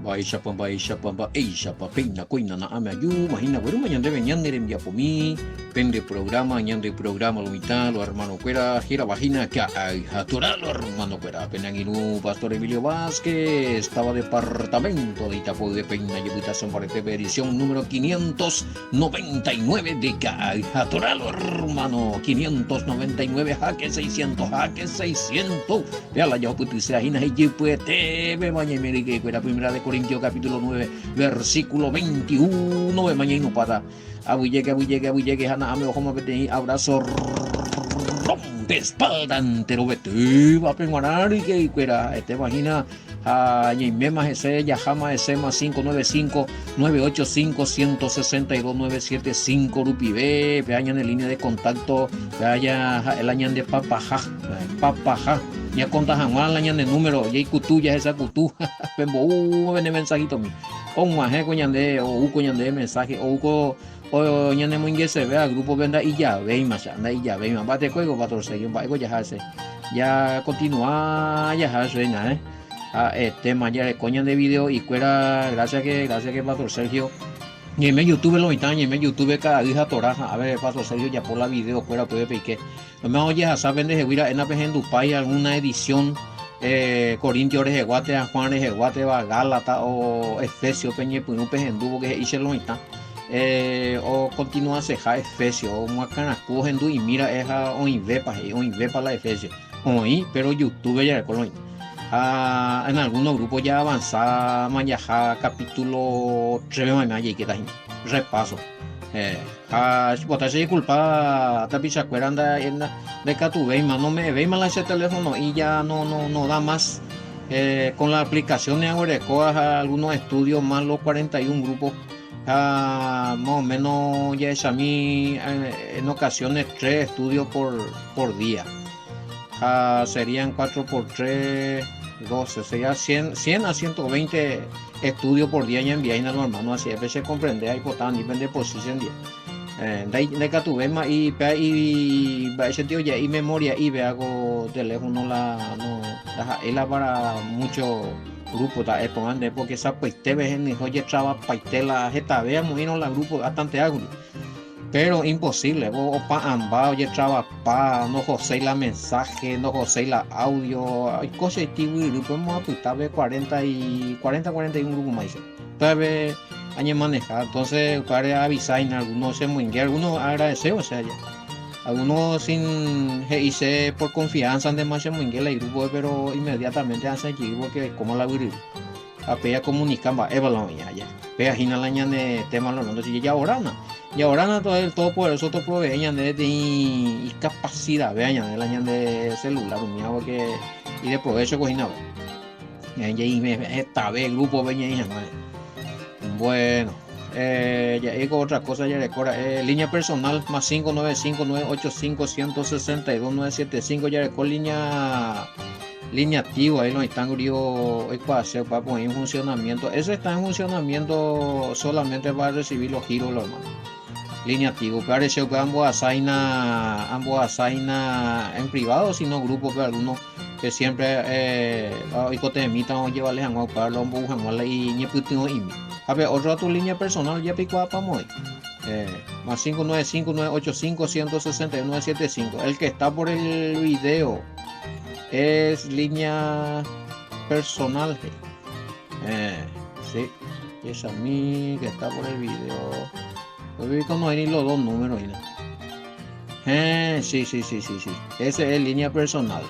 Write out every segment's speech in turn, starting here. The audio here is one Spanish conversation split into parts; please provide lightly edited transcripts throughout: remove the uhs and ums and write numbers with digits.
Baisha pamba eisha papina kuina na ame ayu mahina bueno mañana venían ya pomi pende programa ñande programa lo mitad lo hermano cuera gira vagina que hay natural lo hermano cuera penanginu Pastor Emilio Vázquez estaba departamento de Itapo de Peña y invitación para TV edición número 599 de que hay natural lo hermano 599 jaque 600 vea la yo putisea hina y puete ve mañana me que cuera primera de Corintios capítulo 9 versículo 21 de mañana para abuyegue hana ame ojo mapete abrazo rompe espalda entero vete va a penguanar y que cuera imagina a Ñeimema ese Yahama ese más 595 985 162 975 rupi ve añan en línea de contacto vaya el añan de papaja ya contas jamás la ñan de número ya cutu ya esa cutu pembo ven mensajito mi o maje coñande o coñande mensaje o ñane muy se vea grupo venda y ya ve más anda y ya ve más bate juego 14 va ya hace ya continúa ya hace nada tema ya de coña de video y fuera gracias que Pastor Sergio y en YouTube lo mitad y en YouTube cada día toraja a ver Pastor Sergio ya por la video fuera puede pique no me oye a saber de seguir en la en Dupay alguna edición Corintios de Guate a Juan de Guate va Gálata o Efesio peñe puno pejendubo que hice lo mitad o continúa seja Efesio o macana cogendu y mira esa o invepa la Efesio hoy pero YouTube ya con en algunos grupos ya avanzada mañana capítulo 3 mañana que repaso botarse culpa tapisa cueranda de catu veima no me veima ese teléfono y ya no da más con la aplicación de Agorecoa algunos estudios más los 41 grupos más o menos ya es a mí en ocasiones 3 estudios por día serían 4 por 3 12, sería 100 a 120 estudios por día ya envían a los hermanos, así a veces comprende ahí por tan depende de posición día. De que tu vema y va sentido ya y memoria y ve algo teléfono la para muchos grupos ta pongan de porque esa pues te ves en oye traba paitela jeta veamos y no la grupo bastante algo. Pero imposible, vos pa amba, oye traba pa, no josé la mensaje, no josé la audio, hay cosas y podemos apuntar de 40 41 grupos más. Entonces, año manejar, entonces, para avisar en algunos se muingue, algunos agradecer, o sea, ya. Algunos sin hice por confianza de más se muingue el grupo, pero inmediatamente hacen allí porque como la viril. Apea comunican va evaluar ya. Pea hina la ñane tema lo no si ya orana todo el todo por eso todo provee de capacidad vea ñane la ñane celular mía porque y de provecho cocina y me esta vez el grupo veña hija bueno ya digo otra cosa ya recuerda línea personal más 595 985 162 975 ya recuerda línea activa ahí no están hoy para poner en funcionamiento ese está en funcionamiento solamente para recibir los giros los hermanos línea activa parece que ambos asigna en privado sino grupos pero algunos que siempre hoy te emitan o llevarles a un para los buscan y ni putin y a ver otra tu línea personal ya pico para muy más 595 985 161 975 el que está por el video es línea personal sí es a mí que está por el video hoy no hay ni los dos números sí ese es línea personal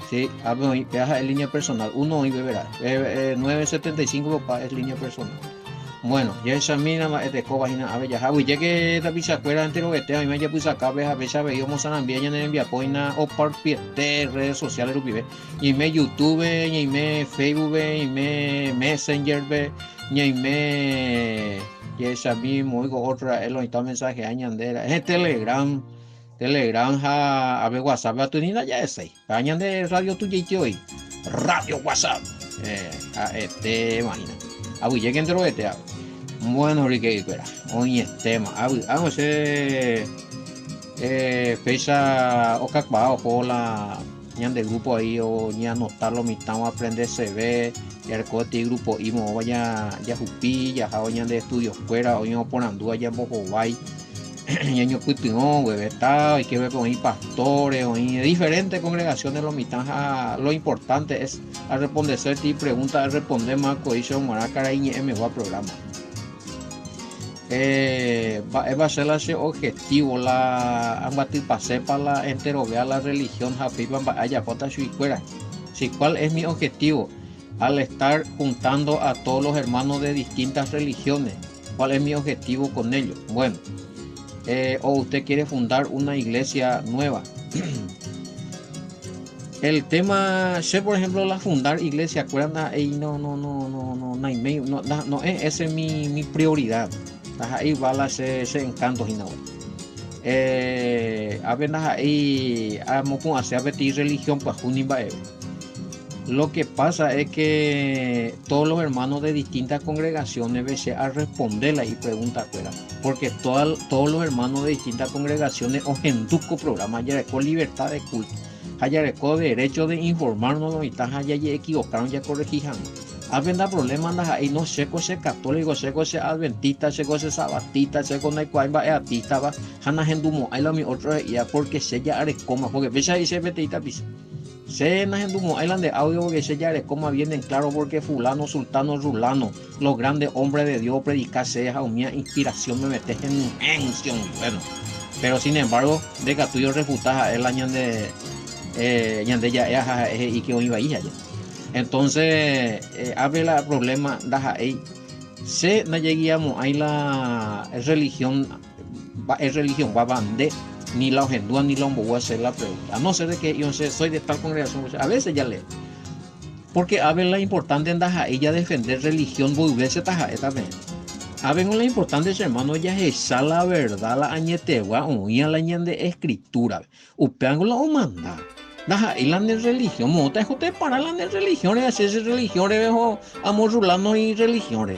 sí viaja en línea personal uno y beberá 975 papá es línea personal bueno ya esa mina de cobajina a ver ya ya que esta pizza fuera entero que a mí me ya puse acá a veces veíamos a enviar en envía poina o par de redes sociales y me YouTube y me Facebook y me Messenger y me y esa mismo otra es lo está mensaje añandera es Telegram a ver WhatsApp a tu niña ya es ahí añande radio tuya y hoy radio WhatsApp imagina llegué entero este bueno Ricky espera hoy es tema vamos a fecha o cacbao por ñan de grupo ahí o ña anotarlo mitad a aprender se ve el cote grupo y mo vaya ya jupi ya jao ñan de estudios fuera o ño ponandúa ya mojo guay ñaño cuitión hueveta y que ver con ahí pastores o en diferentes congregaciones lo mitad lo importante es a responder y preguntas a responder más coición maracara y me va a programa va a ser ese objetivo la ambatir pase para la enterovea la religión japiban allá pota fuera si cuál es mi objetivo al estar juntando a todos los hermanos de distintas religiones, cuál es mi objetivo con ellos. Bueno, o usted quiere fundar una iglesia nueva. El tema, sé por ejemplo la fundar iglesia, acuerdan, no es esa es mi prioridad. Ahí va ese encanto y no. Apenas ahí vamos a hacer betir religión para junimba. Lo que pasa es que todos los hermanos de distintas congregaciones veces a responderla y pregunta fuera, porque todos los hermanos de distintas congregaciones ojenduco programa ya con libertad de culto, haya con derecho de informarnos y está ya equivocaron ya corregijan. Habenda problemas ahí no sé cose católico, sé cose adventista, sé cose sabatista, sé con el cual va atista va hana gendumo ahí lo mi otro ya porque se ya arecoma porque veces ahí se betita pisa. Se najendumo island de audio porque se ya como vienen claro porque fulano, sultano, rulano, los grandes hombres de Dios predicarse a una inspiración me metes en mención, bueno, pero sin embargo de que tuyo refutas a él añan de ya y que hoy iba ya. Entonces abre la problema da ahí se no lleguemos ahí la religión va a bande ni la ogendúa ni la voy a hacer la pregunta, a no ser de que yo sé, soy de tal congregación, a veces ya leo, porque a ver la importante en daja ella defender religión volverse taja también, a ver la importante hermano ella es la verdad la añetegua o ya la añade de escritura, upeango la manda, daja y la de religión, mota es para la de religiones, hacerse religiones viejo amor rulano y religiones,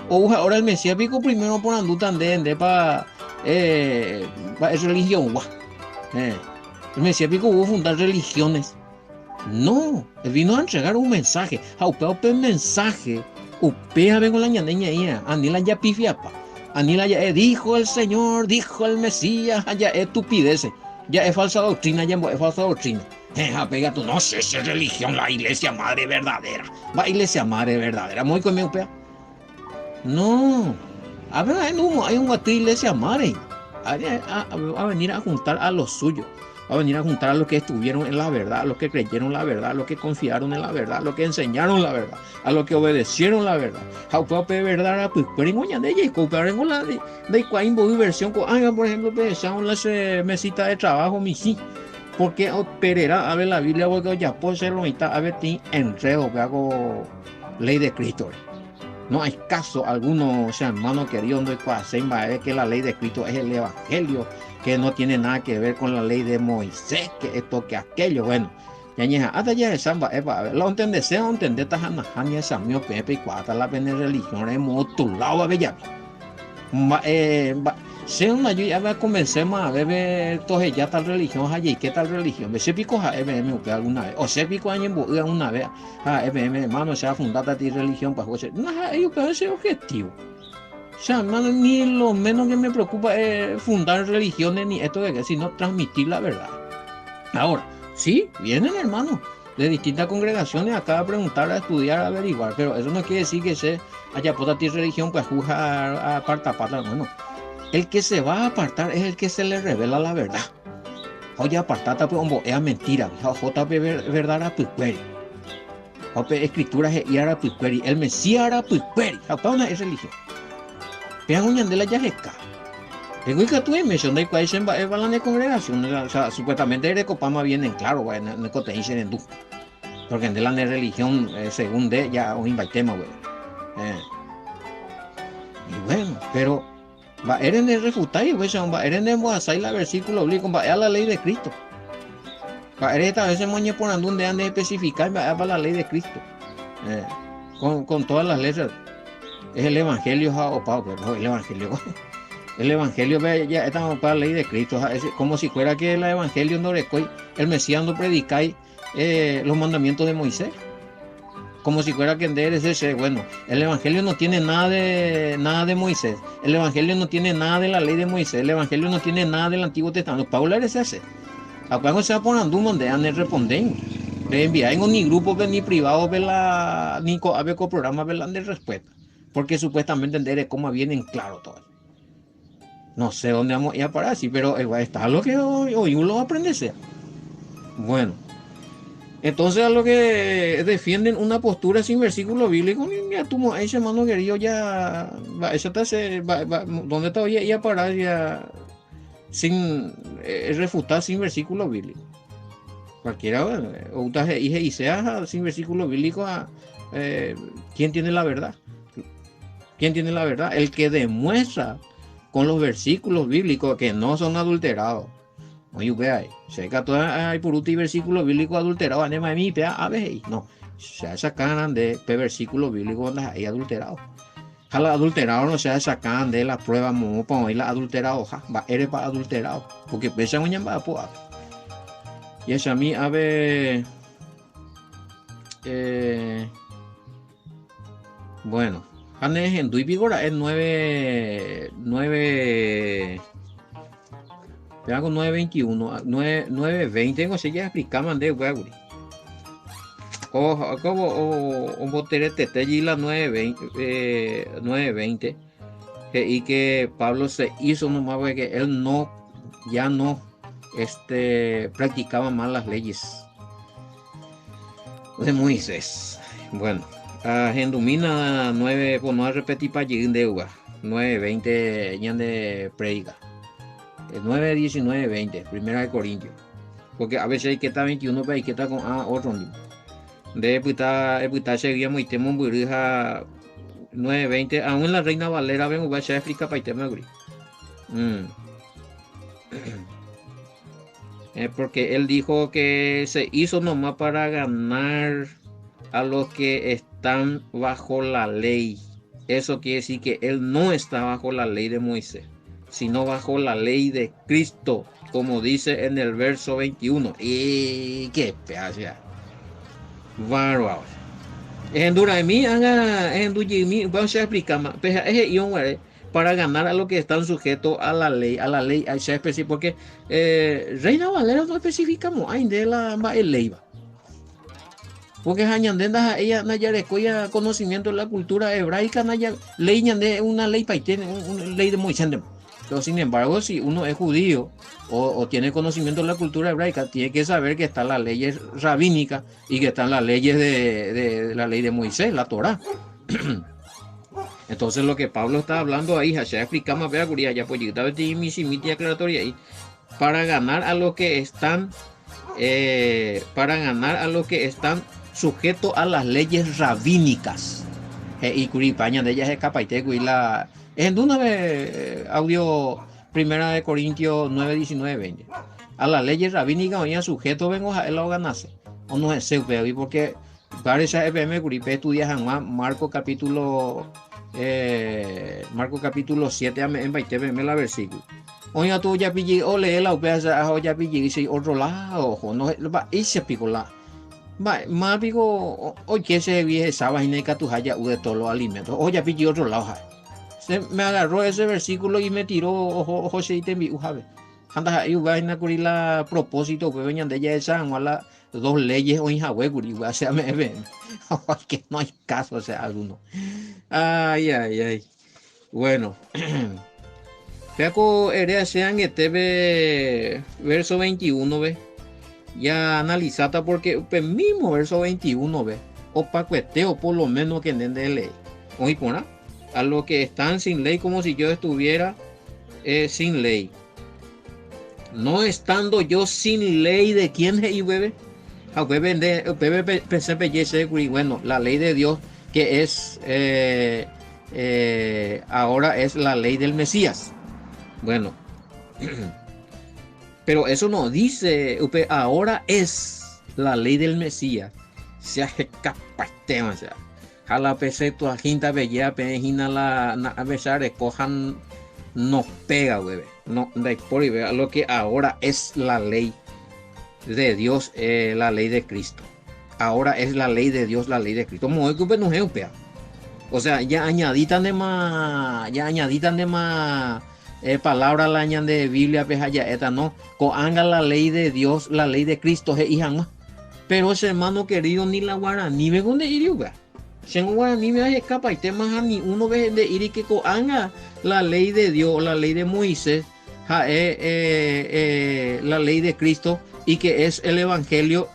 o ahora el Mesías pico primero por andutan de para es religión, el Mesías pico hubo fundar religiones. No, él vino a entregar un mensaje. Un mensaje. Upea vengo la ñaneña ahí. Anila ya pifiapa. Anila ya dijo el Señor, dijo el Mesías, ya estupidez. Ya es falsa doctrina, ya es falsa doctrina. Pega tú, no sé si es religión, la iglesia madre verdadera. Va iglesia madre verdadera. Muy conmigo, upea. No. A ver, hay un guatí iglesia madre. A venir a juntar a los suyos. A venir a juntar a los que estuvieron en la verdad, a los que creyeron la verdad, a los que confiaron en la verdad, a los que enseñaron la verdad, a los que obedecieron la verdad. Jaupape verdad, pues peringoña de ella y cooperaron la de cuaimbo diversión con por ejemplo, pensamos las mesitas de trabajo, mi sí. Porque operará a ver la Biblia, porque ya puede ser lo mitad, a ver, enredo que hago ley de Cristo. No hay caso alguno, o sea, hermano querido, no es que la ley de Cristo es el evangelio, que no tiene nada que ver con la ley de Moisés, que esto, que aquello, bueno, ya hasta ya samba, lo entendés, sea entender tajana, ya esa mío pepe y cuata la pena religión, hemos otulado a bella. Se una yo ya me convencemos a ver entonces ya tal religión allí, ¿qué tal religión? Se pico a MM alguna vez, o se pico a una vez, a MM, hermano, se ha fundado a ti religión para jueces. No, ellos pero ese objetivo. O sea, hermano, ni lo menos que me preocupa es fundar religiones ni esto de que, sino transmitir la verdad. Ahora, sí, vienen hermanos de distintas congregaciones acá a preguntar, a estudiar, a averiguar, pero eso no quiere decir que se haya puesto a ti religión para juzgar a parta pata, no. El que se va a apartar es el que se le revela la verdad. Oye, apartata, pues, es mentira. JP verdad a picueri. JP escritura es yara picueri. El Mesías era picueri. JP una es religión. Vean un yandela yajeca. Digo que tú me son de cuál se va a la congregación. O sea, supuestamente de copama vienen claro, güey, no te dicen en du. Porque en la religión, según de, ya os invitemos, güey. Y bueno, pero va eren de refutar y pues va eren de moazai la versículo bíblico va a la ley de Cristo. Va eren esta vez se moñe por donde han de especificar va a la ley de Cristo. Con todas las letras. Es el evangelio pero el evangelio. El evangelio ya estamos para la ley de Cristo. Es como si fuera que el evangelio no le el Mesías no predicáis los mandamientos de Moisés, como si fuera que ese. Bueno, el Evangelio no tiene nada de Moisés, el Evangelio no tiene nada de la ley de Moisés, el Evangelio no tiene nada del Antiguo Testamento. Pablo era ese. Acá se va por andú donde han responden. Le envían ni grupo ni privado ni co programa de respuesta, porque supuestamente entender cómo vienen claro todo. No sé dónde vamos a ir a parar, sí, pero está lo que hoy uno aprende sea. Bueno, entonces a lo que defienden una postura sin versículo bíblico, ya tu ese hermano querido ya ¿dónde está hoy a parar ya sin refutar sin versículo bíblico? Cualquiera, o y sea sin versículo bíblico, ¿quién tiene la verdad? ¿Quién tiene la verdad? El que demuestra con los versículos bíblicos que no son adulterados. Oye, vea, se cató hay por un versículo bíblico adulterado, anema de mí, a ver, no, se sacan de versículo bíblico donde hay adulterado. Jala adulterado no se sacan de la prueba, como para la adulterado, va, eres para adulterado, porque pesa un va a y es a mí, a ver, bueno, Hanes en Duipigora es 9, te hago 9:21, 9:20, no sé, ya explicaban de Guaguri. O boterete y la 9:20, y que Pablo se hizo nomás porque él ya no practicaba mal las leyes de Moisés. Bueno, en domina 9, pues no repetir para llegar de uva, 9:20 ya de predica. 9, 19, 20, primera de Corintios. Porque a veces hay que estar 21, pero hay que estar con otro nivel. De puta seguía muy temo burija 9:20, aún en la Reina Valera vengo va a explicar para el tema de porque él dijo que se hizo nomás para ganar a los que están bajo la ley. Eso quiere decir que él no está bajo la ley de Moisés, sino bajo la ley de Cristo, como dice en el verso 21. Y qué pedazo. Bárbaro. En Duraimi, en Dujimi, vamos a explicar más. Para ganar a los que están sujetos a la ley se especifica, porque Reina Valera no especificamos, hay de la ley. Porque ella nayarecoya conocimiento de la cultura hebraica, ley de una ley paitén, una ley de Moisés. Pero sin embargo, si uno es judío o tiene conocimiento de la cultura hebraica, tiene que saber que están las leyes rabínicas y que están las leyes de la ley de Moisés, la Torá. Entonces lo que Pablo está hablando ahí, ya explicamos, ya pues mi aclaratoria ahí, para ganar a los que están sujetos a las leyes rabínicas. Y Curipaña de ellas es capaiteco y la en una vez audio primera de Corintios 9, 19, 20. A las leyes rabínicas oían sujeto vengo a él o ganase. O no es seu y porque parece EPM Curipe estudias en Marco capítulo 7 en 20 la versículo. Oye tú ya pillé o lee la upea ya pillé dice otro lado ojo no va y se picó la más digo hoy que se vieja esa vaina y que tú haya de todos los alimentos o ya pillé otro lado se me agarró ese versículo y me tiró ojo se te envió jabe anda ahí vaina curi la propósito que venían de ella esa la dos leyes o injahue curi o sea me ven que no hay caso o sea alguno ay bueno Peaco herea sean este verso 21 ve ya analizada porque el mismo verso 21 ve o pacueteo por lo menos que en de ley oí por a los que están sin ley como si yo estuviera sin ley no estando yo sin ley de quién es y bebé a bueno la ley de Dios que es ahora es la ley del Mesías. Bueno, pero eso no dice, ahora es la ley del Mesías. Se hace capacitema, o sea, jala peseto a quinta bella, pejina la a besar, cojan, nos pega, bebé. No, de por lo que ahora es la ley de Dios, la ley de Cristo. Ahora es la ley de Dios, la ley de Cristo. O sea, ya añaditan de más palabras la añaden de Biblia, peja ya esta no. Coanga la ley de Dios, la ley de Cristo, hija más. Pero ese hermano querido, ni la guaraní ve donde ir, vea. Si en guaraní me escapa y temas ni uno ve de ir y que coanga la ley de Dios, la ley de Moisés, la ley de Cristo, y que es el evangelio,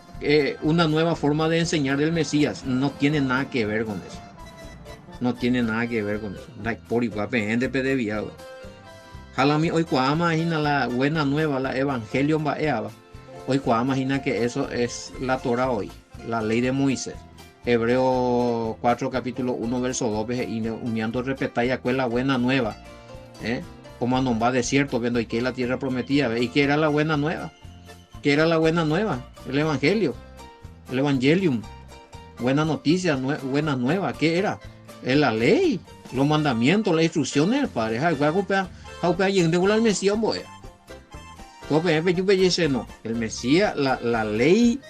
una nueva forma de enseñar del Mesías. No tiene nada que ver con eso. No tiene nada que ver con eso. Por igual, gente pedevía. Jalami hoy cuama imagina la buena nueva, la evangelio baeaba. Hoy cuama imagina que eso es la Torah hoy, la ley de Moisés. Hebreo 4 capítulo 1 verso 2 y uniendo respetar ya la buena nueva. Como no va desierto viendo y que es la tierra prometida. ¿Y qué era la buena nueva? ¿Qué era la buena nueva? El evangelio, el evangelium. Buena noticia, buena nueva. ¿Qué era? Es la ley, los mandamientos, las instrucciones del Padre. El Mesías, el Mesías, la ley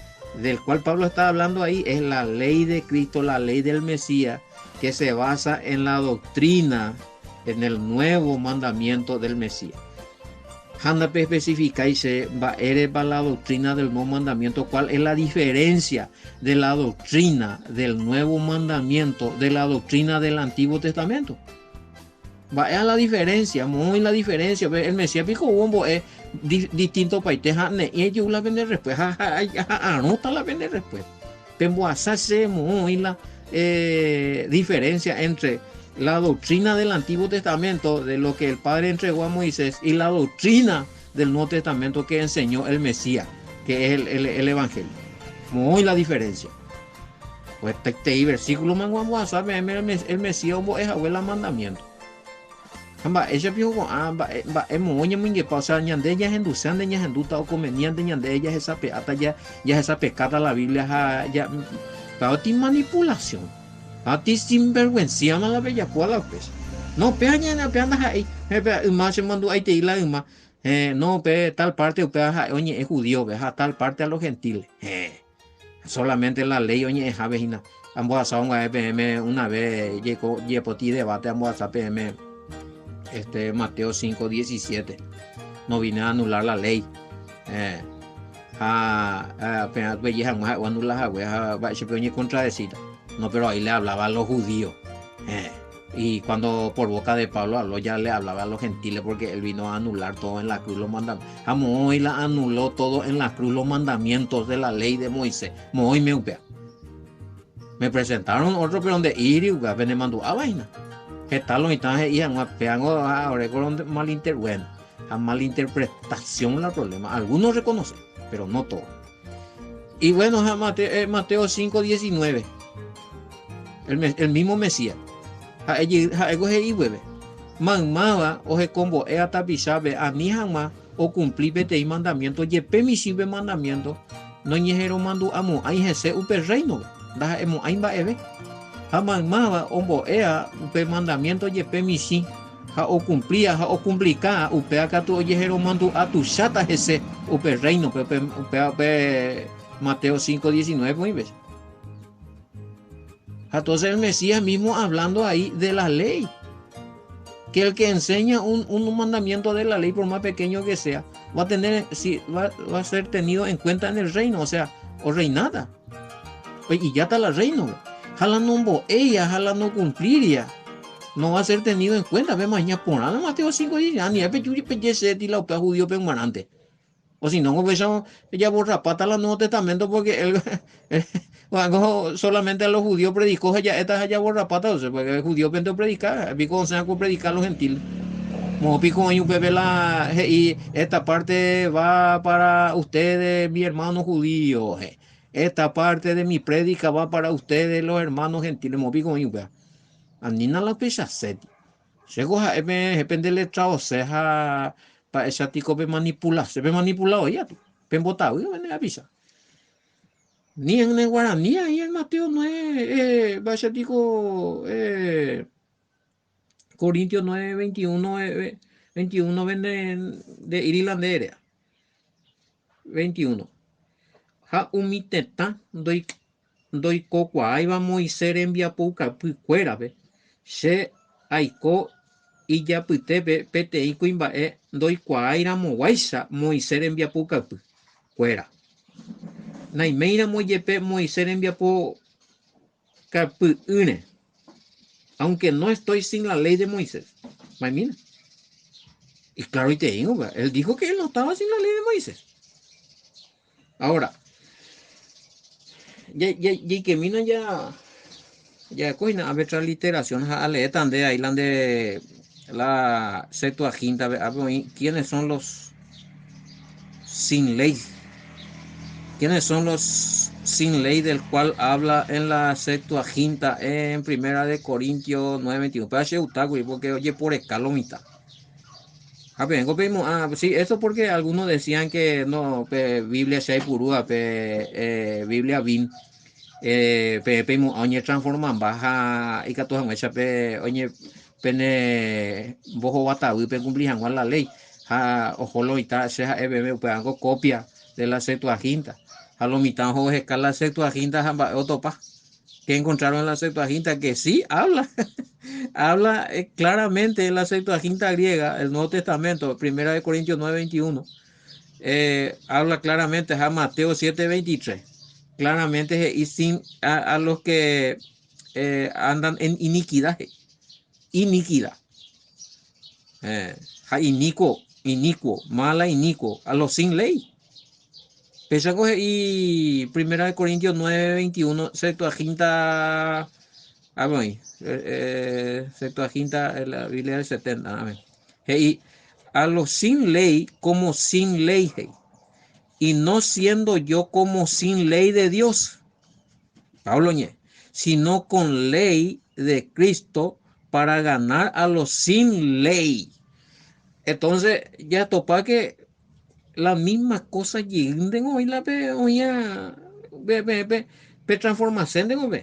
del cual Pablo está hablando ahí, es la ley de Cristo, la ley del Mesías, que se basa en la doctrina, en el nuevo mandamiento del Mesías. Handa especifica y se va a la doctrina del nuevo mandamiento. ¿Cuál es la diferencia de la doctrina del nuevo mandamiento de la doctrina del Antiguo Testamento? Va a la diferencia, muy la diferencia. El Mesías pico bombo es distinto para usted. Y ellos la venden después. Anota la venden después. Pero hace muy la diferencia entre la doctrina del Antiguo Testamento, de lo que el Padre entregó a Moisés, y la doctrina del Nuevo Testamento que enseñó el Mesías, que es el Evangelio. Muy la diferencia. Pues este versículo man vamos a saber el Mesías es abuela mandamiento. Ella dijo es muy muy o sea ñande ella enducean de ña enduta o conveniente ñande ella esa peata ya esa pecata la Biblia ya para ti manipulación. A ti sinvergüencia la bella cuala pues. No, peña peanda ahí. Más se mandó ahí te la más. No, tal parte oye es judío, veja tal parte a los gentiles. Solamente la ley oye es avejina. Ambos asaban a PM una vez llegó ti debate ambos a PM Mateo 5:17. No vine a anular la ley. Apenas veía a anular va a contradecir. No, pero ahí le hablaba a los judíos. Y cuando por boca de Pablo habló, ya le hablaba a los gentiles, porque él vino a anular todo en la cruz los mandamientos. Hoy la anuló todo en la cruz los mandamientos de la ley de Moisés. Hoy me presentaron otro, pero donde ir y me mandó a vaina. ¿Qué tal los instantes? Y ahora con malinterpretación la problema. Algunos reconocen, pero no todos. Y bueno, Mateo 5:19. El mismo Mesías. Mamaba o se combo tapizabe a mi jamás o cumplir y mandamiento yepe mi sirve mandamiento no ñejero mando amo ahí jese upe reino da emo ahí va eve jamamaba ombo upe mandamiento yepe mi si ja o cumplía ja o cumplica upe acá tu ñejero mando a tu chata jese upe reino upe Mateo 5:19 muy ves. Entonces el Mesías mismo hablando ahí de la ley, que el que enseña un mandamiento de la ley, por más pequeño que sea, va a ser tenido en cuenta en el reino, o sea, o reinada. Y ya está la reino. Jala no ella, jala no cumpliría. No va a ser tenido en cuenta. Ve mañana por nada Mateo 5:10, ni a pechuri pechese la opea judío permanente. O si no, pues ella borra pata el Nuevo Testamento porque él solamente a los judíos predicó ella borra pata, o sea, porque el judío pensó predicar, pico se predicar a los gentiles. Como pico en un bebé y esta parte va para ustedes, mi hermano judío. Esta parte de mi prédica va para ustedes, los hermanos gentiles. Como pico en un bebé. Anina la pecha seti. Sego depende del trabajo, sea para ese tico de manipular, se ve manipulado ya, ven botado, y ven a pisa. Ni en el Guaraní, ahí en Mateo 9, va ese tico, Corintios 9, 21 ven de Irlandera, 21. ha umiteta doi kokuaáiva Moisés rembiapoukapi kuérape che aiko ijapytépe peteĩ kuimba'e ndoikuaáiramoguáicha Moisés rembiapoukapi kuéra. Naiméramo jepe Moisés rembiapokapy'ỹre, aunque no estoy sin la ley de Moisés. Maimina. Y claro, y te digo, él dijo que él no estaba sin la ley de Moisés. Ahora, ya que mina ya coina a ver literación a leer también ahí la Septuaginta, quiénes son los sin ley, quiénes son los sin ley del cual habla en la Septuaginta en Primera de Corintios 9:21. Porque oye por escalomita. Sí, eso porque algunos decían que no, Biblia se hay purúa, Biblia bin, oye transforman baja y que todas muchas oye pene bojo bataú pe cumplían con la ley, ojo lo mitad se hago copia de la Septuaginta, a lo mitad ojo escala Septuaginta otopa que encontraron en la Septuaginta que sí habla. Habla claramente en la Septuaginta griega, el Nuevo Testamento, 1 Corintios 9:21, habla claramente a Mateo 7:23, claramente y sin a los que andan en iniquidad, inicuo, mala inicuo, a los sin ley. Pese a coger y 1 Corintios 9:21, Septuaginta. Bueno, Septuaginta, la Biblia del 70. Y a los sin ley como sin ley, y no siendo yo como sin ley de Dios, Pablo sino con ley de Cristo para ganar a los sin ley. Entonces, ya topa que la misma cosa lleguen hoy la transformación de hoy.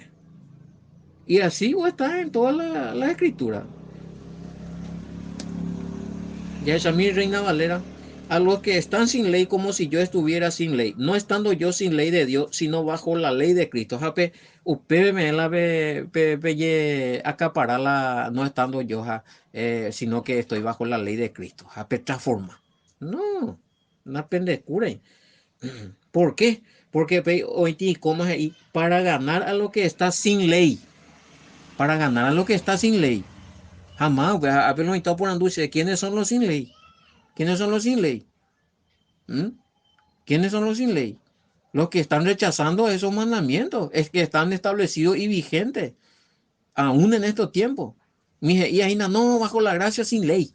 Y así va a estar en toda la escritura. Ya es a mí, Reina Valera, a los que están sin ley como si yo estuviera sin ley, no estando yo sin ley de Dios, sino bajo la ley de Cristo. Jape, usted me la ve acapararla, no estando yo, sino que estoy bajo la ley de Cristo. Jape, transforma. No, una pendecura. ¿Por qué? Porque hoy como ahí para ganar a lo que está sin ley, para ganar a lo que está sin ley. Jamás, apenas no está por anduce. ¿Quiénes son los sin ley? ¿Quiénes son los sin ley? ¿Mm? ¿Quiénes son los sin ley? Los que están rechazando esos mandamientos, es que están establecidos y vigentes, aún en estos tiempos. Y ahí no, bajo la gracia sin ley.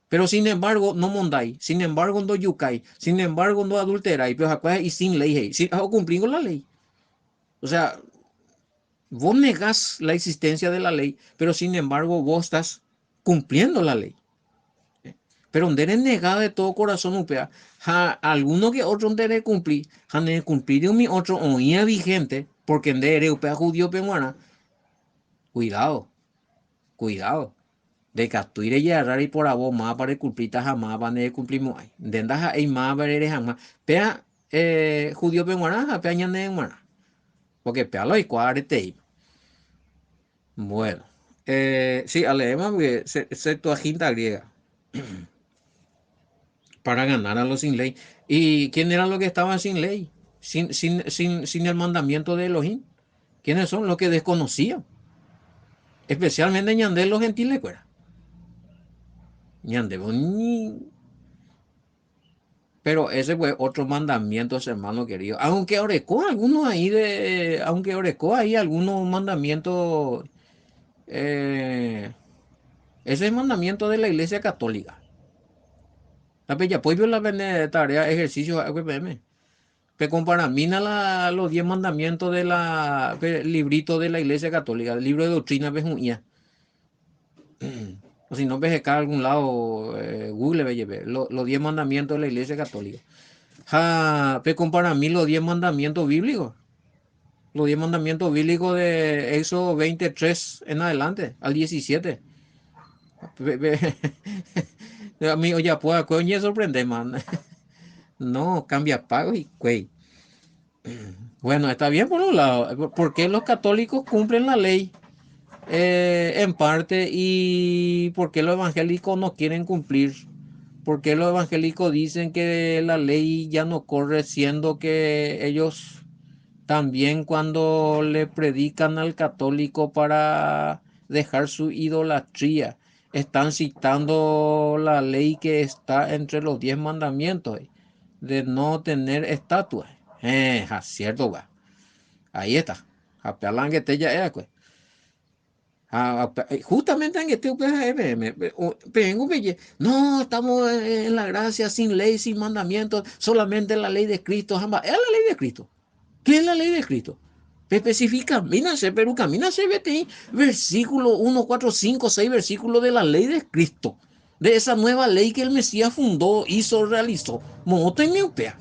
Pero sin embargo, no mondáis, sin embargo, no yucáis, sin embargo, no adulteráis, pero y sin ley, sin cumplir con la ley. O sea, vos negás la existencia de la ley, pero sin embargo, vos estás cumpliendo la ley. Pero donde eres negado de todo corazón, upea, alguno que otro donde eres cumplir, cumplir de mi otro oía vigente, porque en eres upea judío peruana, cuidado, cuidado, de que tú iré ya y por vos más para cumplir jamás van a cumplir más, de andas hay más para eres jamás, pea judío peruana, pea ñane humana, porque pea lo y cuarete. Bueno, sí, leemos porque Septuaginta griega. Para ganar a los sin ley. ¿Y quién eran los que estaban sin ley? Sin el mandamiento de Elohim. ¿Quiénes son? Los que desconocían. Especialmente ñandé los gentiles, fuera. Ñandé, pero ese fue otro mandamiento, hermano querido. Aunque orecó algunos ahí algunos mandamientos. Ese es el mandamiento de la Iglesia Católica. La bella pues la tarea, ejercicio, AWPM. Que comparamina los 10 mandamientos de librito de la Iglesia Católica, el libro de doctrina vejuía. O si no ves acá a algún lado, Google ve, los 10 mandamientos de la Iglesia Católica. Pe compara mí los 10 mandamientos bíblicos. Los 10 mandamientos bíblicos de Éxodo 23 en adelante, al 17. A mí, oye, pues, coño, sorprende, man. No, cambia pago y güey. Bueno, está bien por un lado, porque los católicos cumplen la ley en parte y porque los evangélicos no quieren cumplir. Porque los evangélicos dicen que la ley ya no corre, siendo que ellos también cuando le predican al católico para dejar su idolatría, están citando la ley que está entre los 10 mandamientos, de no tener estatuas. Cierto, va. Ahí está. Apelan que te ya es, pues. Justamente en este no, estamos en la gracia sin ley, sin mandamientos, solamente la ley de Cristo, jamás. Es la ley de Cristo. ¿Qué es la ley de Cristo? Especifica, camínase, pero camínase, vete ahí, versículo 1, 4, 5, 6 versículos de la ley de Cristo, de esa nueva ley que el Mesías fundó, hizo, realizó. Moto y miopea.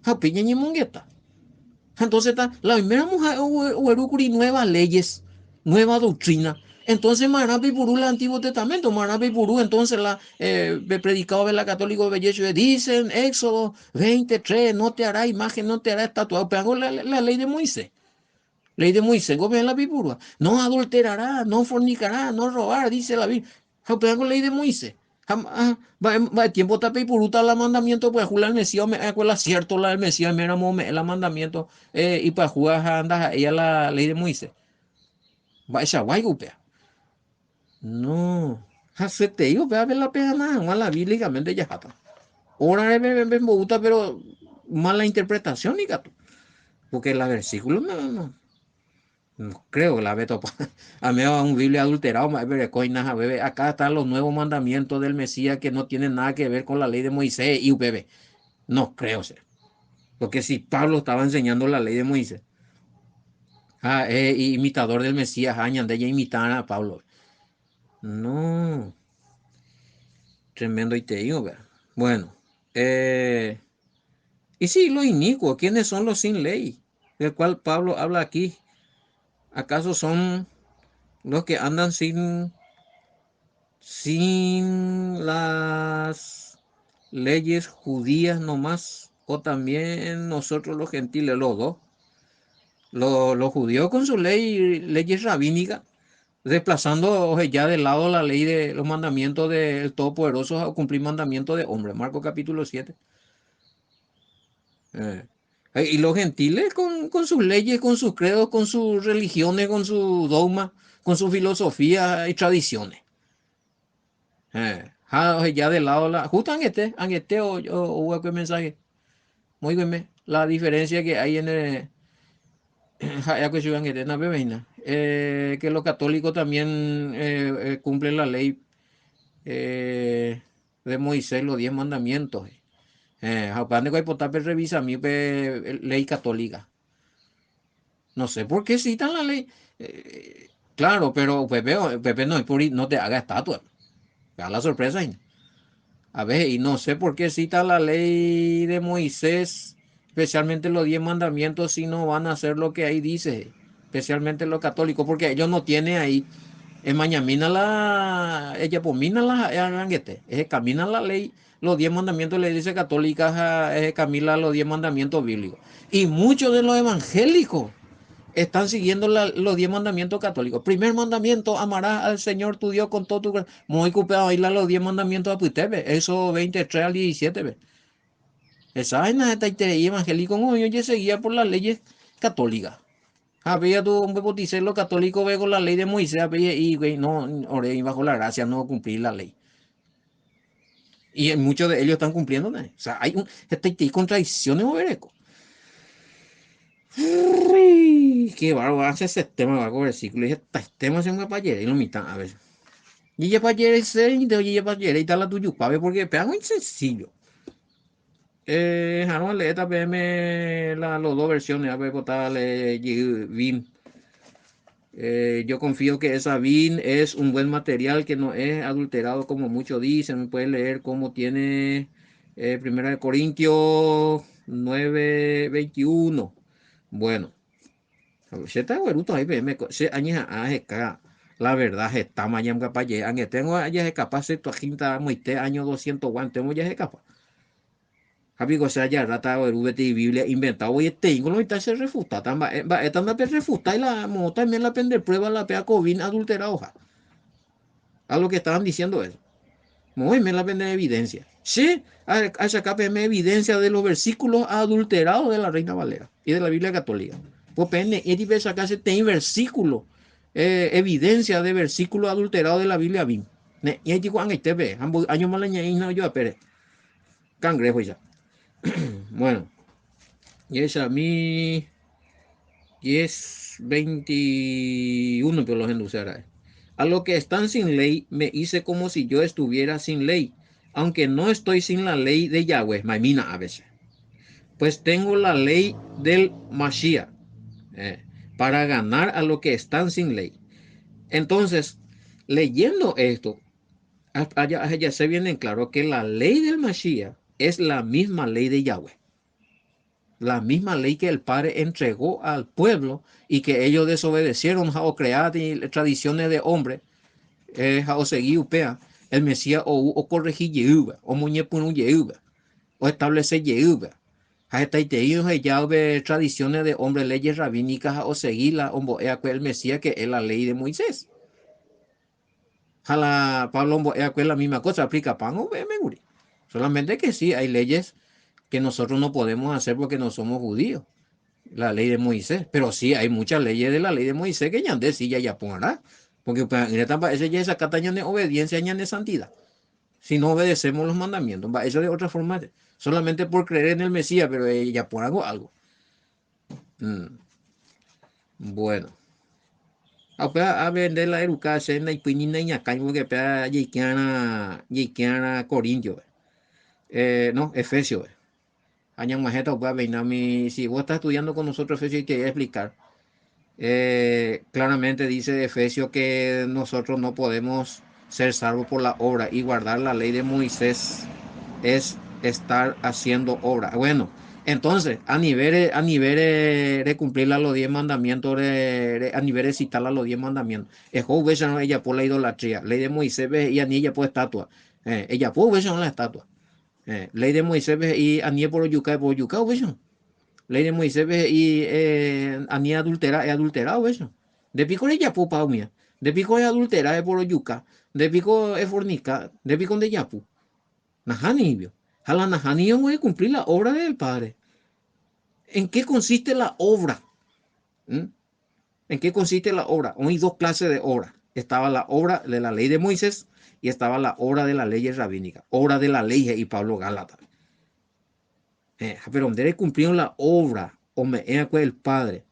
Japiña y mongueta. Entonces está la primera mujer nuevas leyes, nueva doctrina. Entonces Marabi Burú el Antiguo Testamento, Marabi Burú entonces la predicado de la católico de Bellecho, dicen Éxodo 23, no te hará imagen, no te hará estatua, pero la ley de Moisés. Ley de Moisés, gobierna la Biblia. No adulterará, no fornicará, no robará, dice la Biblia. Pero ley de Moisés. Va el tiempo tape y puruta la mandamiento, pues jugar el Mesías, me acuerda cierto la del Mesías, me el mandamiento, y para jugar anda ella la ley de Moisés. Va esa guay, gupea. No. Hace te digo, vea, ver la pena nada, la bíblicamente ya está. Ahora me gusta, pero mala interpretación, y gato. Porque la versículo no. No creo que la veto. A mí un Biblia adulterado, bebé. Acá están los nuevos mandamientos del Mesías que no tienen nada que ver con la ley de Moisés y bebé. No creo ser. Porque si Pablo estaba enseñando la ley de Moisés, imitador del Mesías, de ella imitar a Pablo. No, tremendo y te digo, ¿verdad? Bueno, y sí, los inicuos, ¿quiénes son los sin ley? Del cual Pablo habla aquí. ¿Acaso son los que andan sin las leyes judías nomás, o también nosotros los gentiles, los dos? Los judíos con su leyes rabínicas, desplazando ya de lado la ley de los mandamientos del Todopoderoso a cumplir mandamientos de hombre. Marcos capítulo 7. Y los gentiles con sus leyes, con sus credos, con sus religiones, con su dogma, con su filosofía y tradiciones. Ya de lado justo en este o qué mensaje. Muy bien, la diferencia que hay en el que los católicos también cumplen la ley de Moisés, los 10 mandamientos. Revisa mi ley católica. No sé por qué citan la ley. Claro, pero Pepe no, no te haga estatua. Da la sorpresa. A ver, y no sé por qué cita la ley de Moisés, especialmente los 10 mandamientos, si no van a hacer lo que ahí dice, especialmente los católicos, porque ellos no tienen ahí, mañamina ella pomina la aranguete, camina la ley, los 10 mandamientos le dice católica, camina los 10 mandamientos bíblicos. Y muchos de los evangélicos están siguiendo los 10 mandamientos católicos. Primer mandamiento, amarás al Señor tu Dios con todo tu corazón. Muy ocupado ahí los 10 mandamientos a usted, eso 23 al 17. ¿Ve? Esa vaina de evangélico, no, yo seguía por las leyes católicas. Había tu hombre bauticé los católicos ve con la ley de Moisés, y güey, no, oré bajo la gracia, no cumplir la ley. Y muchos de ellos están cumpliendo, ¿no? O sea, hay contradicciones, Obereco. Qué bárbaro, hace ese tema, va con versículo. Y este tema se me para y lo mitad, a ver. Y ya para ayer se y ya para ayer y tal la tuyo, para ver porque es muy sencillo. Vamos a también las dos versiones, a ver, le BIM. Yo confío que esa BIM es un buen material que no es adulterado como muchos dicen. Puede leer cómo tiene 1 Corintios 9:21. Bueno. Se está güeruto ahí, se añeja la verdad está mayam capaz aunque tengo ya es capaz de tu agita muy te año 200 guantes ya es capaz Habigo sea ya rata o rubete Biblia inventado y tengo lo está se refuta tan va esta me refuta y la mota también la pende prueba la pea COVID adulterada hoja. A lo que estaban diciendo eso. Muy me la pende evidencia. Sí, a sacar evidencia de los versículos adulterados de la Reina Valera y de la Biblia Católica. Pues pende y debe sacarse ten versículo evidencia de versículos adulterados de la Biblia BIM. Y ahí digo, te ve, año más y no yo a pere. Cangrejo ya. Bueno. Y es a mí 10:21, pero los endulzará. A lo que están sin ley, me hice como si yo estuviera sin ley, aunque no estoy sin la ley de Yahweh, Maimina a veces. Pues tengo la ley del Mashiach para ganar a lo que están sin ley. Entonces, leyendo esto, allá se viene en claro que la ley del Mashiach es la misma ley de Yahweh. La misma ley que el Padre entregó al pueblo y que ellos desobedecieron o crearon tradiciones de hombre, o seguir upea, el Mesías o corregir Yehuba, o muñepunu Yehuba, o establecer Yehuba. Hasta ya tradiciones de hombre, leyes rabínicas o seguirla, el Mesías que es la ley de Moisés. Jala Pablo es la misma cosa, aplica pan o me solamente que sí, hay leyes que nosotros no podemos hacer porque no somos judíos. La ley de Moisés, pero sí hay muchas leyes de la ley de Moisés que ya decía ya pondrá, porque ese ya es acataña de obediencia, ya de santidad. Si no obedecemos los mandamientos, eso de otra forma, solamente por creer en el Mesías, pero ya por algo. Bueno, a vender la educación y pinina y acá porque para llegar Corintio, no, Efesios. Año majeta, si vos estás estudiando con nosotros Efesios y te voy a explicar. Claramente dice Efesios que nosotros no podemos ser salvos por la obra y guardar la ley de Moisés es estar haciendo obra. Bueno, entonces, a nivel de cumplir los 10 mandamientos, a nivel de citar los 10 mandamientos, es ella por la idolatría, ley de Moisés y a ella por estatua, ella por la estatua, ley de Moisés y a nivel por yuca, ley de Moisés y a ni adultera, es adulterado eso. De pico de yapu, pa mía. De pico es adultera, es por yuca. De pico es fornica, de pico de yapu. Najani, vio. A la Najani yo voy a cumplir la obra del Padre. ¿En qué consiste la obra? ¿Mm? ¿En qué consiste la obra? Hay dos clases de obra. Estaba la obra de la ley de Moisés y estaba la obra de la ley rabínica. Obra de la ley y Pablo Gálata. Pero donde cumplieron la obra, o me el Padre,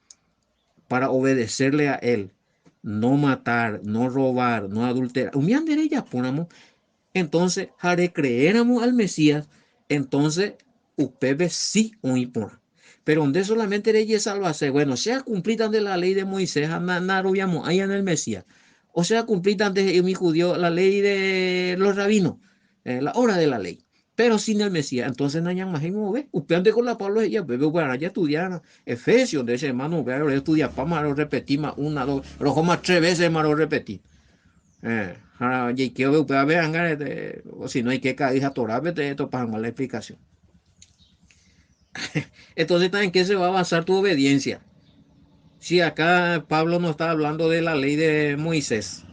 para obedecerle a él, no matar, no robar, no adulterar. Entonces, haré creéramos al Mesías, entonces, upebe sí un impona. Pero donde solamente leyes salvarse, bueno, sea cumplida de la ley de Moisés, narobiamos ahí en el Mesías, o sea cumplida de mi judío la ley de los rabinos, la hora de la ley. Pero sin el Mesías, entonces no hay más en mover. Usted con la Pablo ya bebe para ya estudiar Efesios de ese hermano, pero estudia para más repetir más una, dos, rojo más tres veces más repetir. Y que ver, o si no hay que caer a Torah, esto para la explicación. Entonces, ¿en qué se va a basar tu obediencia? Si acá Pablo no está hablando de la ley de Moisés,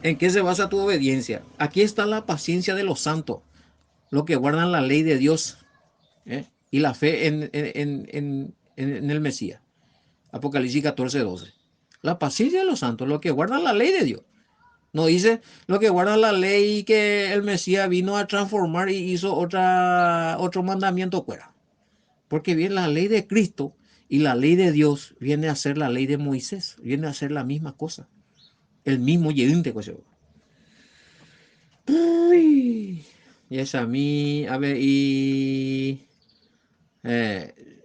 ¿en qué se basa tu obediencia? Aquí está la paciencia de los santos, los que guardan la ley de Dios y la fe en el Mesías. Apocalipsis 14:12. La paciencia de los santos, los que guardan la ley de Dios. No dice lo que guarda la ley que el Mesías vino a transformar y hizo otro mandamiento fuera. Porque bien la ley de Cristo y la ley de Dios viene a ser la ley de Moisés, viene a ser la misma cosa. El mismo yedinte. Uy, y es a mí, a ver,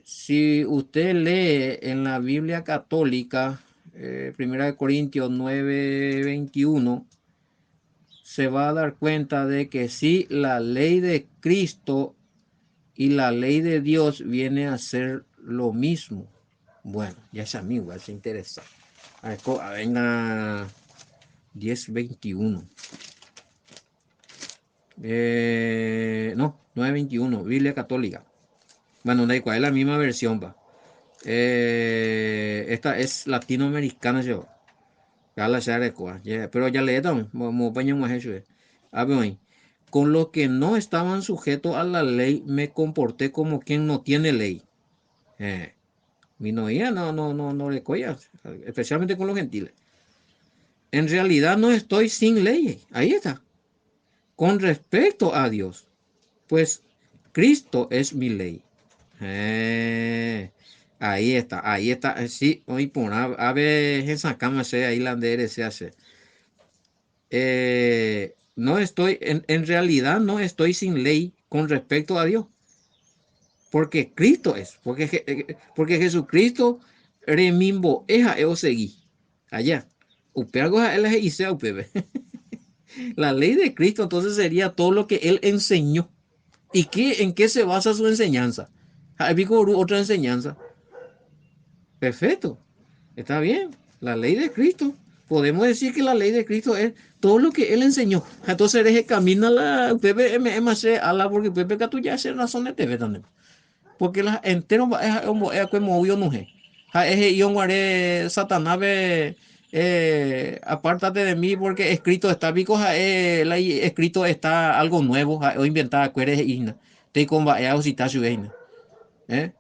si usted lee en la Biblia católica, 1 Corintios 9:21, se va a dar cuenta de que sí, la ley de Cristo y la ley de Dios viene a ser lo mismo. Bueno, ya es amigo, se interesa. Venga, 10:21. No, 921, Biblia Católica. Bueno, da igual, es la misma versión, va. Esta es latinoamericana, yo. Ya la sé recuar, pero ya le dan, mo paño más eso. A ver, con los que no estaban sujetos a la ley, me comporté como quien no tiene ley. Eh, Minoría no recuerda, especialmente con los gentiles. En realidad no estoy sin ley. Ahí está. Con respecto a Dios, pues Cristo es mi ley. Eh, ahí está. Sí, hoy por a ver, esa cama se ahí la de se hace. No estoy, en realidad no estoy sin ley con respecto a Dios, porque Cristo es, porque Jesucristo remimbo eja eo seguí allá. Upeago a él y sea upebe. La ley de Cristo entonces sería todo lo que él enseñó. ¿Y en qué se basa su enseñanza? Hay otra enseñanza. Perfecto. Está bien. La ley de Cristo. Podemos decir que la ley de Cristo es todo lo que él enseñó. Entonces eres camina la PPMC a la porque Pepe Catu ya hace razón de TV también. Porque la entero es como obvio no es. Es yo guaré Satanás apártate de mí porque escrito está pico escrito está algo nuevo o inventada cueres isna. Te comba o si está su ¿eh?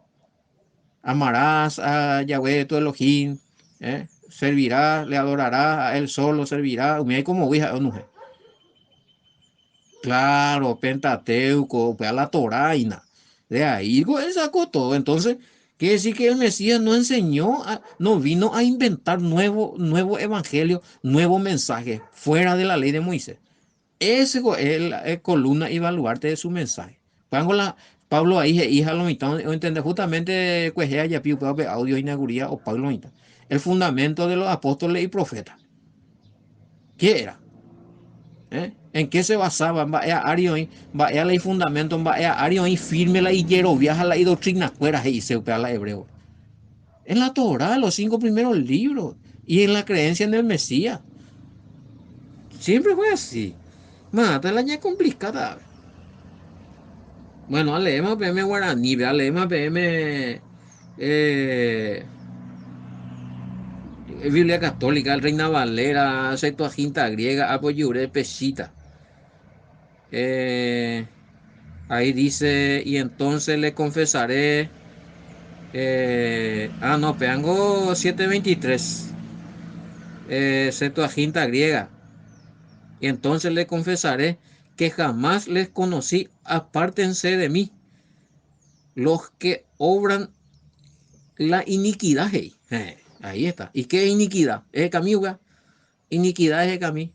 Amarás a Yahweh tu Elohim, servirás, le adorarás, a él solo servirá. Mira como hija o no. Claro, Pentateuco, pues a la Torá y nada. De ahí él sacó todo. Entonces, quiere decir que el Mesías no enseñó, no vino a inventar nuevo evangelio, nuevo mensaje fuera de la ley de Moisés. Ese es la columna y baluarte de su mensaje. Pablo ahí, hija, lo mitad, entender justamente, pues, ya piu, audio inauguría o Pablo mitad. El fundamento de los apóstoles y profetas. ¿Qué era? ¿En qué se basaba? Va a Arión, va a la fundamento, va a Arión y firme la y viaja la y doctrina fuera y se opera la hebreo. En la Torah, los 5 primeros libros y en la creencia en el Mesías. Siempre fue así. Mata la ya complicada. Bueno, leemos PM guaraní, leemos PM Biblia Católica, Reina Valera, Septuaginta griega, Apoyure, Pesita. Eh, Ahí dice, y entonces le confesaré. No, Peango 723. Septuaginta griega. Y entonces le confesaré que jamás les conocí, apártense de mí, los que obran la iniquidad. Hey. Ahí está. ¿Y qué es iniquidad? Es camiuga. Iniquidad es camí.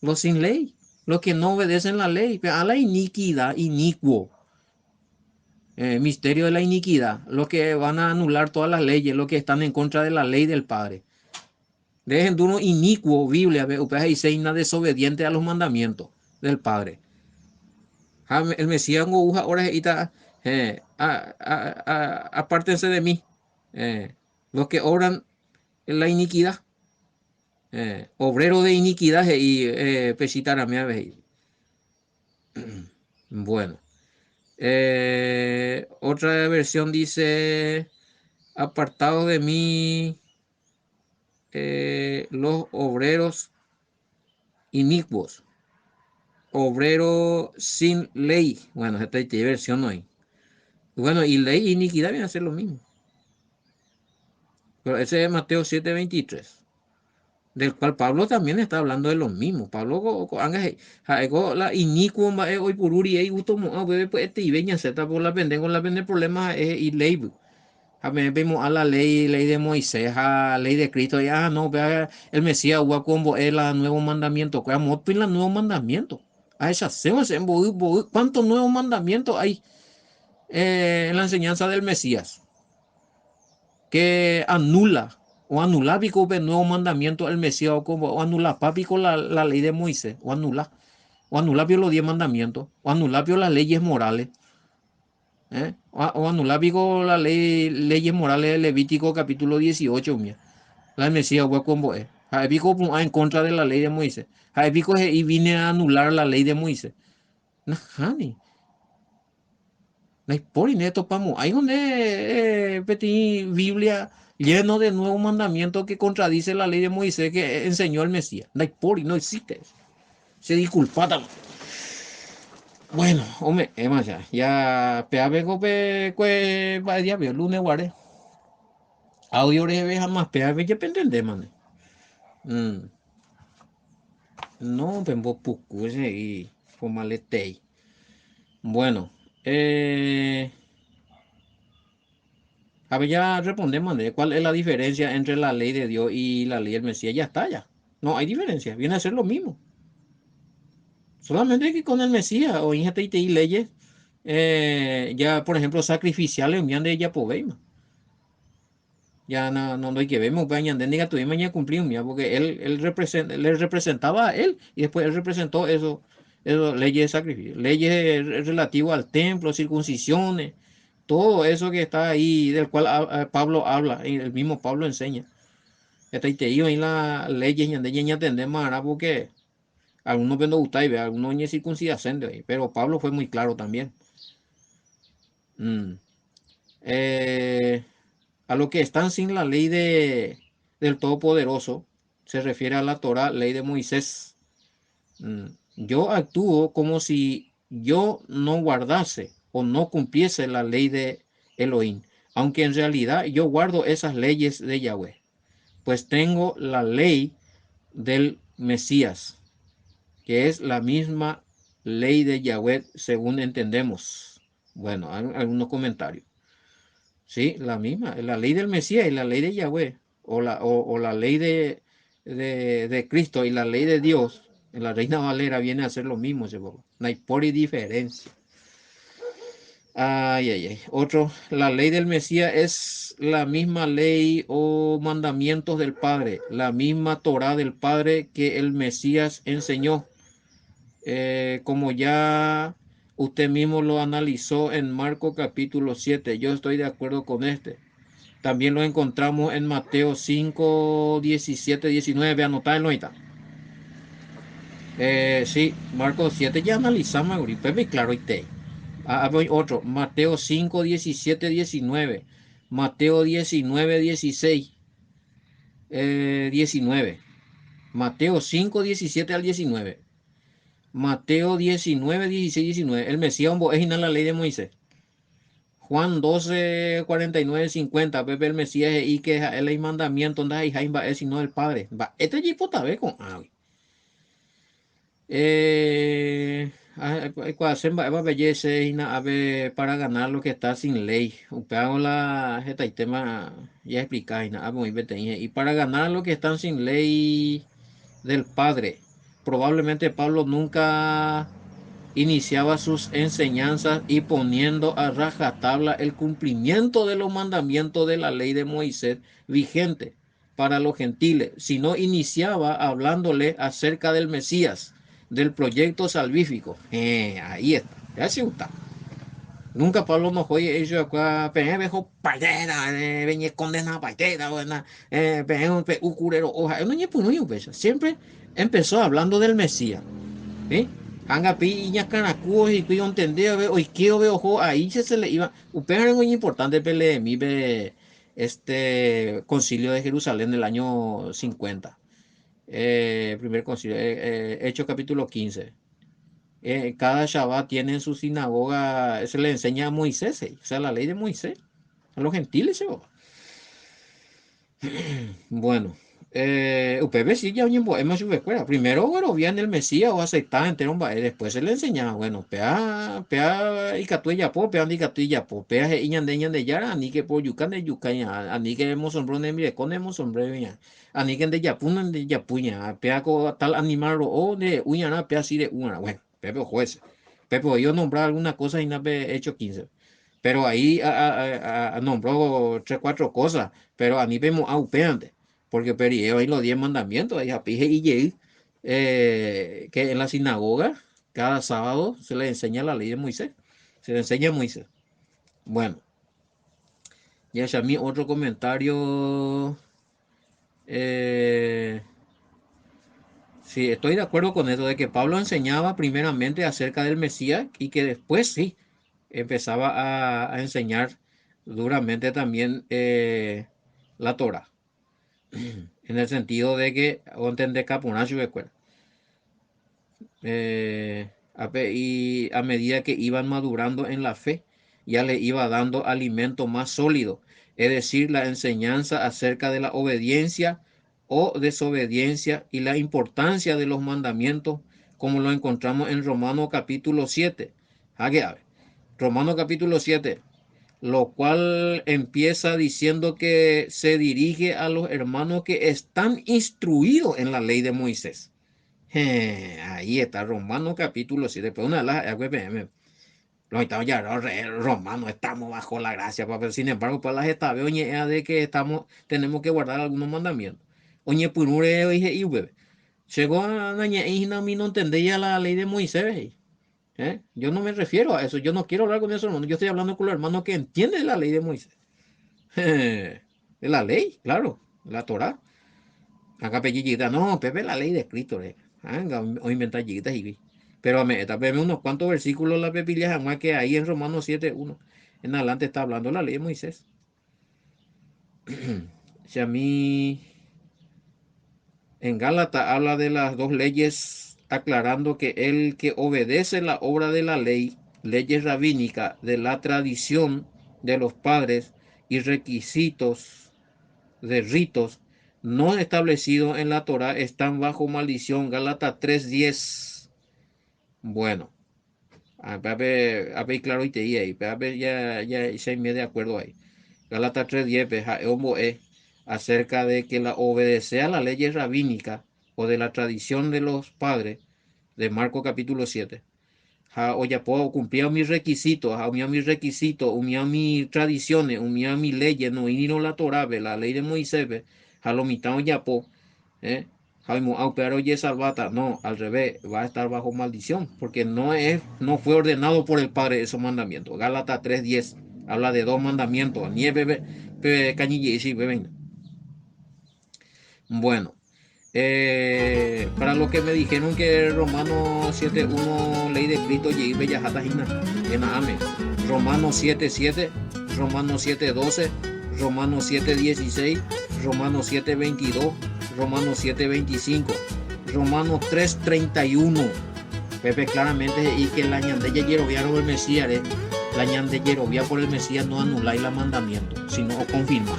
Los sin ley. Los que no obedecen la ley. A la iniquidad, inicuo. Misterio de la iniquidad, los que van a anular todas las leyes, los que están en contra de la ley del Padre. Dejen de uno inicuo, Biblia, y seina desobediente a los mandamientos del Padre. El Mesías ahora está, apártense de mí, los que obran la iniquidad, obrero de iniquidad y pesitar a mi. Bueno. Otra versión dice, apartados de mí los obreros inicuos, obrero sin ley. Bueno, esta versión no hay. Bueno, y ley e iniquidad vienen a ser lo mismo. Pero ese es Mateo 7:23, del cual Pablo también está hablando de lo mismo. Pablo la inicuo hoy por uri y gusto pues este y veña z por la pende problema y ley. Vemos a la ley de Moisés, a la ley de Cristo, ya no, vea el Mesías, Huacombo, es el nuevo mandamiento, que amo el nuevo mandamiento. A esa ¿cuántos nuevos mandamientos hay en la enseñanza del Mesías? Que anula o anula pico el nuevo mandamiento del Mesías o anula papi con la ley de Moisés o anula los 10 mandamientos o anula las leyes morales. O anular pico la leyes morales de Levítico capítulo 18 mía. La Mesías fue como es. En contra de la ley de Moisés. Y vine a anular la ley de Moisés. Najani. No hay por neto pamo. Hay donde petí Biblia lleno de nuevos mandamientos que contradice la ley de Moisés que enseñó el Mesías. No hay por y no existe eso. Se disculpa. Bueno, hombre, es más ya pea vengo que va día veo lunes guarde. Audio de jamás pea ve que entender, man. Mm. No, pembo pucu ese y fomaletei. Bueno, a ver, ya respondemos de cuál es la diferencia entre la ley de Dios y la ley del Mesías. Ya está, ya. No hay diferencia, viene a ser lo mismo. Solamente que con el Mesías o y leyes, ya por ejemplo, sacrificiales, un de ella por ya no hay que ver, me voy a diga tu ya cumplió, porque le representaba a él y después él representó eso leyes de sacrificio, leyes relativas al templo, circuncisiones, todo eso que está ahí, del cual Pablo habla, y el mismo Pablo enseña. Está ahí te digo, ahí las leyes ya entendemos ahora porque algunos ven no gusta y ve, algunos ni circuncidación, pero Pablo fue muy claro también. Mm. Eh, a lo que están sin la ley del Todopoderoso, se refiere a la Torah, ley de Moisés. Mm, Yo actúo como si yo no guardase o no cumpliese la ley de Elohim, aunque en realidad yo guardo esas leyes de Yahweh, pues tengo la ley del Mesías, que es la misma ley de Yahweh según entendemos. Bueno, algunos comentarios. Sí, la misma, la ley del Mesías y la ley de Yahweh, o la ley de Cristo y la ley de Dios, en la Reina Valera viene a ser lo mismo, no hay por y diferencia. Ay, ay, ay. Otro, la ley del Mesías es la misma ley o mandamientos del Padre, la misma Torah del Padre que el Mesías enseñó. Como ya usted mismo lo analizó en Marco capítulo 7, yo estoy de acuerdo con este. También lo encontramos en Mateo 5, 17, 19. Anotarlo ahorita. Sí, Marcos 7 ya analizamos ahorita. Pues claro, ahí voy otro. Mateo 5, 17, 19. Mateo 19, 16. 19. Mateo 5, 17 al 19. Mateo 19, 16, 19. El Mesías es la ley de Moisés. Juan 12, 49, 50. Pepe el Mesías y que es el mandamiento donde hay Jaime es sino el Padre. Va, este es tabe con hacen va belleza y nada para ganar lo que está sin ley. Hago la este tema ya explicáis y nada muy bien. Y para ganar lo que están sin ley del Padre. Probablemente Pablo nunca iniciaba sus enseñanzas y poniendo a rajatabla el cumplimiento de los mandamientos de la ley de Moisés vigente para los gentiles, sino iniciaba hablándole acerca del Mesías, del proyecto salvífico. Ahí está, ya se gusta. Nunca Pablo nos oye eso acá, vejo partera, veñe condena partera, buena, un curero, hoja, no siempre empezó hablando del Mesías. ¿Sí? Anga pi iña canacuos y cuyo entendía ve o izquierdo ve ojo ahí se le iba un es muy importante pele de mí ve este concilio de Jerusalén del año 50 primer concilio Hechos capítulo 15 cada Shabbat tiene en su sinagoga se le enseña a Moisés o sea la ley de Moisés a los gentiles ¿sí? Bueno, UPB sí ya hemos su escuela. Primero, bueno, bien el Mesías o aceptaba entero, después se le enseñaba, bueno, y catuya po, pea y catuya po, pea e iñan de yara, ani que por yucan de yucaña, ani que hemos sombrero de mire, con hemos sombrero ya, ani que de yapunan de yapuña, pea co tal animal o de uñana, pea así de una, bueno, Pepe juez, Pepe yo nombrar alguna cosa y no he hecho 15. Pero ahí nombró tres, cuatro cosas, pero a mí vemos aupeante, porque perieo ahí los 10 mandamientos, ahí apije y llegué, que en la sinagoga cada sábado se le enseña la ley de Moisés, se le enseña a Moisés. Bueno, y hacia mí otro comentario, eh, Sí, estoy de acuerdo con eso, de que Pablo enseñaba primeramente acerca del Mesías y que después sí empezaba a enseñar duramente también la Torah, en el sentido de que, o entender capunacho de acuerdo. Y a medida que iban madurando en la fe, ya le iba dando alimento más sólido, es decir, la enseñanza acerca de la obediencia o desobediencia y la importancia de los mandamientos, como lo encontramos en Romanos capítulo 7. Aquí, a ver, Romanos capítulo 7, lo cual empieza diciendo que se dirige a los hermanos que están instruidos en la ley de Moisés. Ahí está, Romanos capítulo 7. Después una de las no estamos ya romanos, estamos bajo la gracia, papá. Sin embargo, pues las está oye de que tenemos que guardar algunos mandamientos. Oye, purure dije y bebé. Llegó a dañar y no entendía la ley de Moisés. Yo no me refiero a eso, yo no quiero hablar con esos hermanos, yo estoy hablando con los hermanos que entienden la ley de Moisés. De la ley, claro, la Torah. Acá pellillita, no, Pepe, la ley de Cristo, o inventar chiquitas y vi. Pero veme unos cuantos versículos la pepilla jamás que ahí en Romanos 7:1 en adelante está hablando la ley de Moisés. Si a mí en Gálatas habla de las dos leyes, aclarando que el que obedece la obra de la ley, leyes rabínicas de la tradición de los padres y requisitos de ritos no establecidos en la Torah están bajo maldición. Gálatas 3:10. Bueno, a ver, claro, y te di ahí, ya se me de acuerdo ahí. Gálatas 3:10, acerca de que la obedecer a la ley rabínica o de la tradición de los padres, de Marcos capítulo 7. O ya puedo cumplir mis requisitos, mis requisitos, mis tradiciones, mis leyes, no, y no la Torah, la ley de Moisés, a lo mitad ya puedo, pero oye salvata, no, al revés, va a estar bajo maldición, porque no fue ordenado por el Padre esos mandamientos. Gálatas 3:10 habla de dos mandamientos, nieve, cañille, y sí, venga. Bueno, para los que me dijeron que Romanos 7:1 ley de Cristo y Bellajata en Ame, Romanos 7:7, Romanos 7:12, Romanos 7:16, Romanos 7:22, Romanos 7:25, Romanos 3:31. Pepe claramente y que la ñandella Yerovia por el Mesías, la ñandella Yerovia por el Mesías no anuláis la mandamiento, sino confirma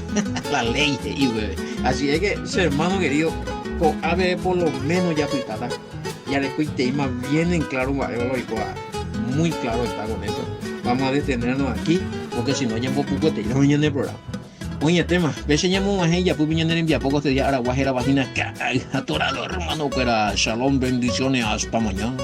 la ley de bebé. Así es que, hermano querido, a ver, por lo menos ya pitata, ya le cuité más bien en claro, muy claro está con eso. Vamos a detenernos aquí, porque si no, ya poco te llevo en el programa. Oye, tema, ves llamo a ella, pues vienen en poco te día Araguajera vagina, atorado hermano, pero shalom, bendiciones, hasta mañana.